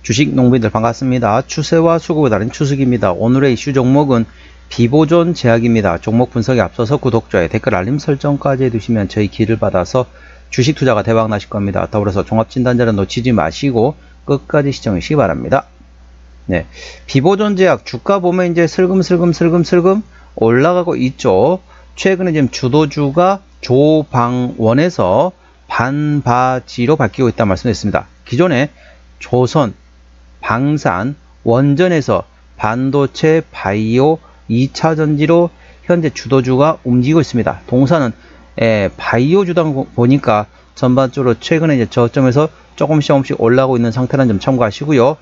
주식 농부인들 반갑습니다. 추세와 수급에 따른 추석입니다. 오늘의 이슈 종목은 비보존 제약입니다. 종목 분석에 앞서서 구독, 좋아요, 댓글, 알림 설정까지 해두시면 저희 길을 받아서 주식 투자가 대박 나실 겁니다. 더불어서 종합진단자를 놓치지 마시고 끝까지 시청해 주시기 바랍니다. 네, 비보존 제약 주가 보면 이제 슬금슬금 올라가고 있죠. 최근에 지금 주도주가 조방원에서 반바지로 바뀌고 있다 말씀드렸습니다. 기존에 조선, 방산, 원전에서 반도체, 바이오, 2차전지로 현재 주도주가 움직이고 있습니다. 동사는 바이오 주다 보니까 전반적으로 최근에 이제 저점에서 조금씩 올라가고 있는 상태라는 점 참고하시고요.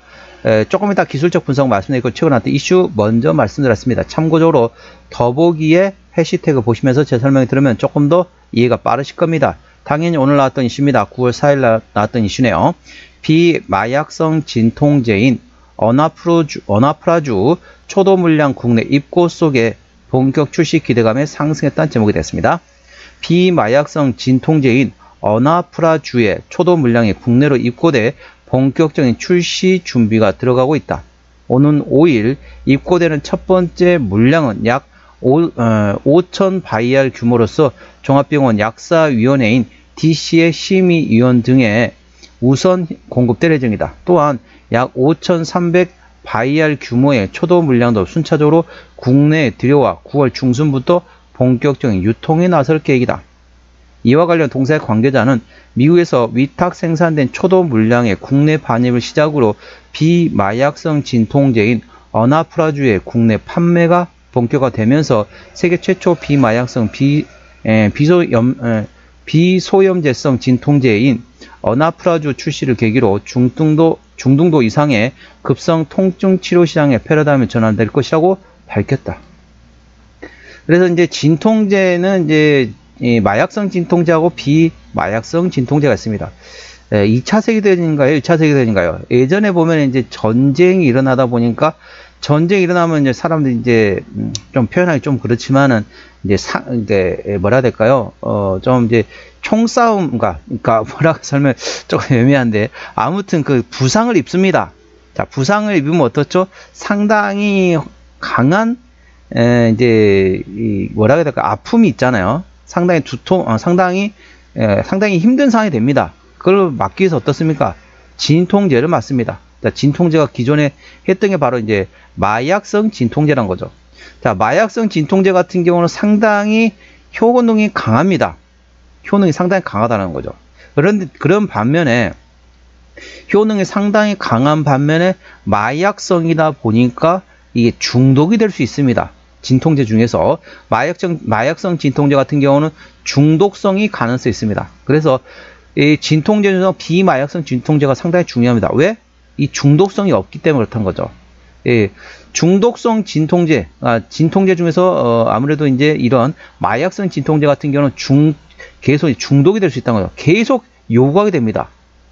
조금 이따 기술적 분석 말씀드리고 최근 나왔던 이슈 먼저 말씀드렸습니다. 참고적으로 더보기에 해시태그 보시면서 제 설명을 들으면 조금 더 이해가 빠르실 겁니다. 당연히 오늘 나왔던 이슈입니다. 9월 4일 나왔던 이슈네요. 비마약성 진통제인 어나프라주 초도 물량 국내 입고 속에 본격 출시 기대감에 상승했다는 제목이 됐습니다. 비마약성 진통제인 어나프라주의 초도 물량이 국내로 입고돼 본격적인 출시 준비가 들어가고 있다. 오는 5일 입고되는 첫 번째 물량은 약 5,000 바이알 규모로서 종합병원 약사위원회인 DC의 심의위원 등에 우선 공급될 예정이다. 또한 약 5,300 바이알 규모의 초도 물량도 순차적으로 국내에 들여와 9월 중순부터 본격적인 유통에 나설 계획이다. 이와 관련 동사의 관계자는 미국에서 위탁 생산된 초도 물량의 국내 반입을 시작으로 비마약성 진통제인 어나프라주의 국내 판매가 본격화되면서 세계 최초 비마약성 비소염제성 진통제인 어나프라주 출시를 계기로 중등도 이상의 급성 통증 치료 시장의 패러다임이 전환될 것이라고 밝혔다. 그래서 이제 진통제는 이제 마약성 진통제하고 비마약성 진통제가 있습니다. 2차 세계대전인가요? 1차 세계대전인가요? 예전에 보면 이제 전쟁이 일어나다 보니까 전쟁이 일어나면 이제 사람들이 이제 좀 표현하기 좀 그렇지만은 이제 뭐라 해야 될까요? 좀 이제 총싸움, 그러니까 뭐라고 설명 조금 애매한데 아무튼 그 부상을 입습니다. 자, 부상을 입으면 어떻죠? 상당히 강한 이제 뭐라 해야 될까? 아픔이 있잖아요. 상당히 상당히 힘든 상황이 됩니다. 그걸 막기 위해서 어떻습니까? 진통제를 맞습니다. 자, 진통제가 기존에 했던 게 바로 이제 마약성 진통제란 거죠. 자, 마약성 진통제 같은 경우는 상당히 효능이 강합니다. 효능이 상당히 강하다는 거죠. 그런 반면에 효능이 상당히 강한 반면에 마약성이다 보니까 이게 중독이 될 수 있습니다. 진통제 중에서 마약성 진통제 같은 경우는 중독성이 가능성이 있습니다. 그래서 이 진통제 중에서 비마약성 진통제가 상당히 중요합니다. 왜? 이 중독성이 없기 때문에 그렇다는 거죠. 예, 중독성 진통제, 진통제 중에서 아무래도 이제 이런 마약성 진통제 같은 경우는 계속 중독이 될 수 있다는 거죠. 계속 요구하게 됩니다.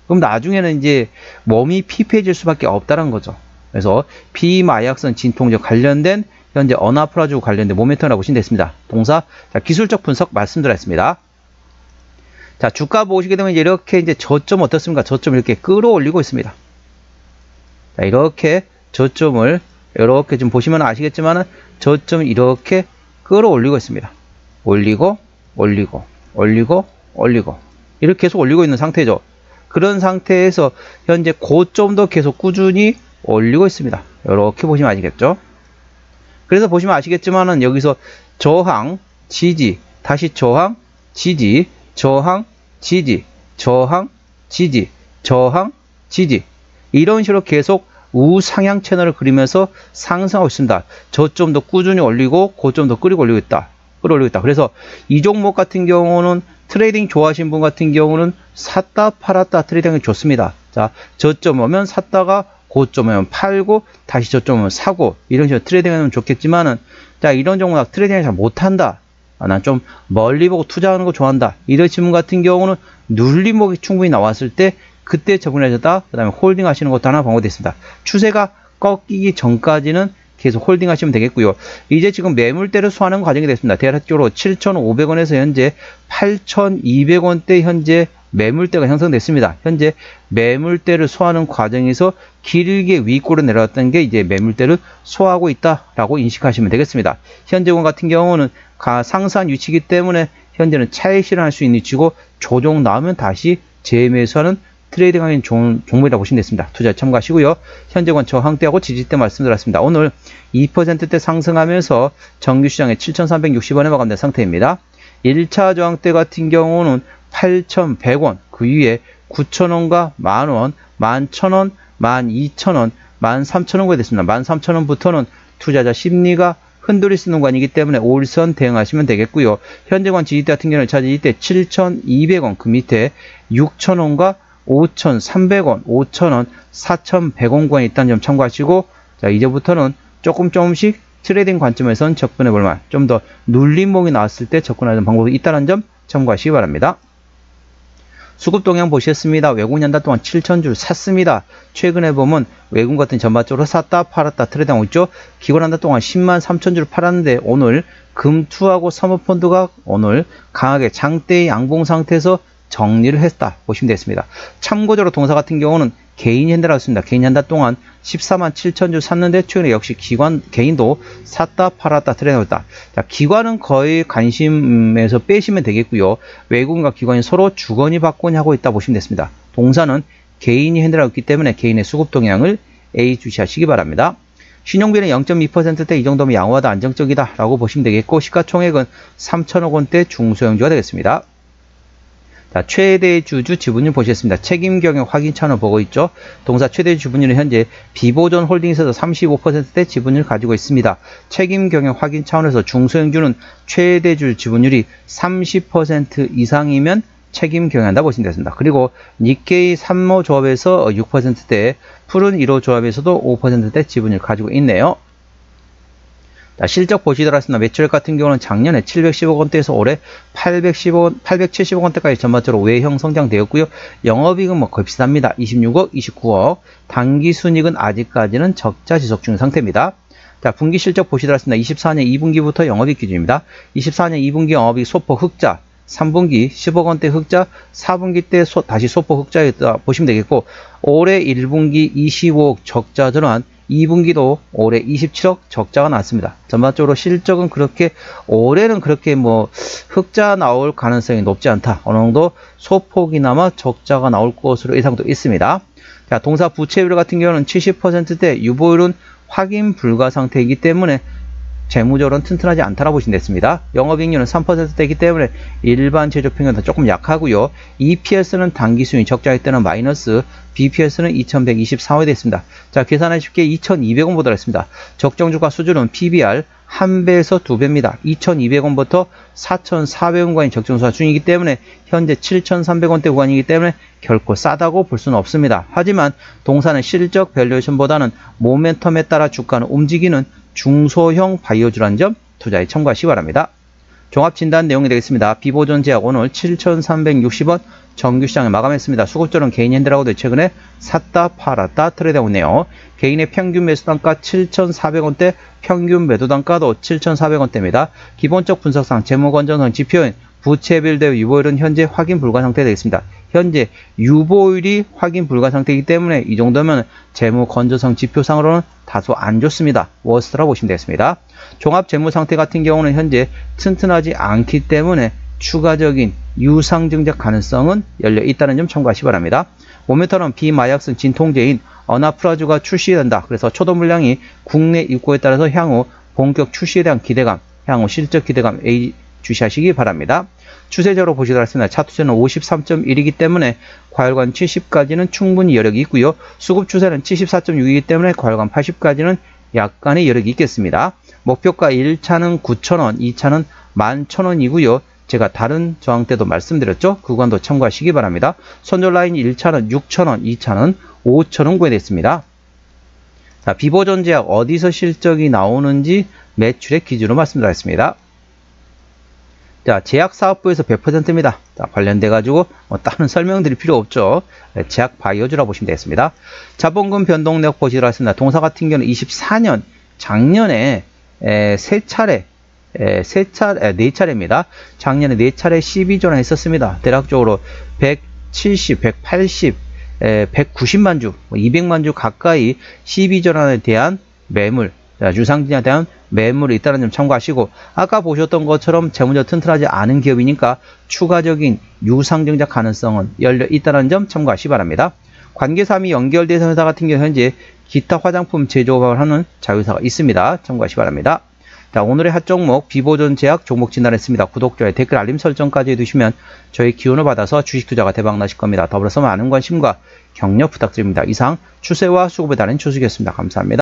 그럼 나중에는 이제 몸이 피폐해질 수밖에 없다는 거죠. 그래서 비마약성 진통제 관련된 현재 어나프라주 관련된 모멘텀이라고 보시면 됐습니다. 동사, 자, 기술적 분석 말씀드렸습니다. 자, 주가 보시게 되면 이렇게 이제 저점 어떻습니까? 저점 이렇게 끌어올리고 있습니다. 자, 이렇게 저점을 이렇게 좀 보시면 아시겠지만은 저점을 이렇게 끌어올리고 있습니다. 올리고 이렇게 계속 올리고 있는 상태죠. 그런 상태에서 현재 고점도 계속 꾸준히 올리고 있습니다. 이렇게 보시면 아시겠죠? 그래서 보시면 아시겠지만은 여기서 저항, 지지, 다시 저항, 지지, 저항, 지지, 저항, 지지, 저항, 지지, 이런 식으로 계속 우상향 채널을 그리면서 상승하고 있습니다. 저점도 꾸준히 올리고 고점도 끌어올리고 있다. 그래서 이 종목 같은 경우는 트레이딩 좋아하시는 분 같은 경우는 샀다 팔았다 트레이딩이 좋습니다. 자, 저점 오면 샀다가 고점 오면 팔고 다시 저점 오면 사고 이런 식으로 트레이딩하면 좋겠지만은, 자, 이런 종목 트레이딩을 잘 못한다. 난 좀 멀리 보고 투자하는 거 좋아한다. 이러신 분 같은 경우는 눌림목이 충분히 나왔을 때 그때 접근하셨다. 그 다음에 홀딩 하시는 것도 하나 방법이 있습니다. 추세가 꺾이기 전까지는 계속 홀딩 하시면 되겠고요. 이제 지금 매물대를 수하는 과정이 됐습니다. 대략적으로 7,500원에서 현재 8,200원대 현재 매물대가 형성됐습니다. 현재 매물대를 소화하는 과정에서 길게 위꼬로 내려왔던 게 이제 매물대를 소화하고 있다라고 인식하시면 되겠습니다. 현재권 같은 경우는 상승한 위치이기 때문에 현재는 차익 실현할 수 있는 위치고 조정 나오면 다시 재매수하는 트레이딩하기는 좋은 종목이라고 보시면 되겠습니다. 투자에 참고하시고요. 현재권 저항대하고 지지대 말씀드렸습니다. 오늘 2%대 상승하면서 정규시장에 7,360원에 마감된 상태입니다. 1차 저항대 같은 경우는 8,100원, 그 위에 9,000원과 만원, 11,000원, 12,000원, 13,000원까지 됐습니다. 13,000원부터는 투자자 심리가 흔들릴 수 있는 구간이기 때문에 올선 대응하시면 되겠고요. 현재권 지지대 같은 경우는 지지대 7,200원, 그 밑에 6,000원과 5,300원, 5,000원, 4,100원 구간이 있다는 점 참고하시고, 자, 이제부터는 조금씩 트레이딩 관점에선 접근해 볼만, 좀 더 눌림목이 나왔을 때 접근하는 방법이 있다는 점 참고하시기 바랍니다. 수급 동향 보셨습니다. 외국인 한 달 동안 7,000줄 샀습니다. 최근에 보면 외국인 같은 전반적으로 샀다 팔았다 트레이딩하고 있죠. 기관 한 달 동안 10만 3,000줄 팔았는데 오늘 금투하고 사모펀드가 오늘 강하게 장대의 양봉 상태에서 정리를 했다 보시면 되겠습니다. 참고적으로 동사 같은 경우는 개인이 핸들하고 있습니다. 개인이 한 달 동안 14만 7천 줄 샀는데 최근에 역시 개인도 샀다 팔았다 트레이딩하고 있다. 자, 기관은 거의 관심에서 빼시면 되겠고요. 외국인과 기관이 서로 주거니 받거니 하고 있다 보시면 되겠습니다. 동사는 개인이 핸들하고 있기 때문에 개인의 수급 동향을 A 주시하시기 바랍니다. 신용비는 0.2%대 이 정도면 양호하다 안정적이다 라고 보시면 되겠고, 시가총액은 3천억 원대 중소형주가 되겠습니다. 자, 최대 주주 지분율 보시겠습니다. 책임 경영 확인 차원을 보고 있죠. 동사 최대 지분율은 현재 비보존 홀딩에서도 35%대 지분율을 가지고 있습니다. 책임 경영 확인 차원에서 중소형주는 최대 주주 지분율이 30% 이상이면 책임 경영한다 보시면 되겠습니다. 그리고 니케이 3호 조합에서 6%대, 푸른 1호 조합에서도 5%대 지분율을 가지고 있네요. 자, 실적 보시도록 하겠습니다. 매출액 같은 경우는 작년에 710억 원대에서 올해 870억 원대까지 전반적으로 외형 성장되었고요. 영업이익은 거의 비슷합니다. 26억, 29억. 당기순이익은 아직까지는 적자 지속 중인 상태입니다. 자, 분기 실적 보시도록 하겠습니다. 24년 2분기부터 영업이익 기준입니다. 24년 2분기 영업이익 소폭 흑자, 3분기 10억 원대 흑자, 4분기 때 다시 소폭 흑자였다 보시면 되겠고, 올해 1분기 25억 적자 전환, 2분기도 올해 27억 적자가 났습니다. 전반적으로 실적은 그렇게 올해는 그렇게 흑자 나올 가능성이 높지 않다. 어느 정도 소폭이나마 적자가 나올 것으로 예상도 있습니다. 자, 동사 부채율 같은 경우는 70%대 유보율은 확인 불가 상태이기 때문에 재무적으로는 튼튼하지 않다라고 보시면 됐습니다. 영업이익률은 3%대이기 때문에 일반 제조평균보다 조금 약하고요. EPS는 당기순이 적자일 때는 마이너스, BPS는 2124원이 됐습니다. 자, 계산하기 쉽게 2200원 보도록 했습니다. 적정주가 수준은 PBR 1배에서 2배입니다. 2200원부터 4400원 구간이 적정수가 중이기 때문에 현재 7300원대 구간이기 때문에 결코 싸다고 볼 수는 없습니다. 하지만 동사는 실적 밸류에이션보다는 모멘텀에 따라 주가는 움직이는 중소형 바이오주라는 점 투자에 참고하시기 바랍니다. 종합진단 내용이 되겠습니다. 비보존 제약 오늘 7,360원 정규시장에 마감했습니다. 수급조는 개인 핸들하고도 최근에 샀다 팔았다 트레이드하고 있네요. 개인의 평균 매수단가 7,400원대, 평균 매도단가도 7,400원대입니다. 기본적 분석상 재무건전성 지표인 부채비율 대 유보율은 현재 확인 불가 상태 되겠습니다. 현재 유보율이 확인 불가 상태이기 때문에 이 정도면 재무 건전성 지표상으로는 다소 안 좋습니다. 워스트라고 보시면 되겠습니다. 종합 재무 상태 같은 경우는 현재 튼튼하지 않기 때문에 추가적인 유상증적 가능성은 열려 있다는 점 참고하시기 바랍니다. 모멘텀은 비마약성 진통제인 어나프라주가 출시된다. 그래서 초도 물량이 국내 입고에 따라서 향후 본격 출시에 대한 기대감, 향후 실적 기대감 A 주시하시기 바랍니다. 추세적으로 보시도록 하겠습니다. 차트세는 53.1이기 때문에 과열관 70까지는 충분히 여력이 있고요. 수급 추세는 74.6이기 때문에 과열관 80까지는 약간의 여력이 있겠습니다. 목표가 1차는 9,000원, 2차는 11,000원이고요. 제가 다른 저항 때도 말씀드렸죠. 그 구간도 참고하시기 바랍니다. 손절 라인 1차는 6,000원, 2차는 5,000원 구해냈습니다. 자, 비보존 제약 어디서 실적이 나오는지 매출액 기준으로 말씀드리겠습니다. 자, 제약사업부에서 100%입니다. 자, 관련돼가지고 다른 설명드릴 필요 없죠. 제약 바이오주라고 보시면 되겠습니다. 자본금 변동력 보시도록 하겠습니다. 동사 같은 경우는 24년 작년에 4차례입니다. 작년에 4차례 12조나 했었습니다. 대략적으로 170, 180, 190만 주, 200만 주 가까이 12전환에 대한 매물, 유상증자에 대한 매물이 있다는 점 참고하시고, 아까 보셨던 것처럼 재무제가 튼튼하지 않은 기업이니까 추가적인 유상증자 가능성은 열려 있다는 점 참고하시기 바랍니다. 관계사항이 연결된 회사 같은 경우 현재 기타 화장품 제조업을 하는 자회사가 있습니다. 참고하시기 바랍니다. 자, 오늘의 핫 종목 비보존제약 종목 진단했습니다. 구독, 좋아요, 댓글, 알림 설정까지 해두시면 저희 기운을 받아서 주식 투자가 대박 나실 겁니다. 더불어서 많은 관심과 격려 부탁드립니다. 이상 추세와 수급에 달인 추수기였습니다. 감사합니다.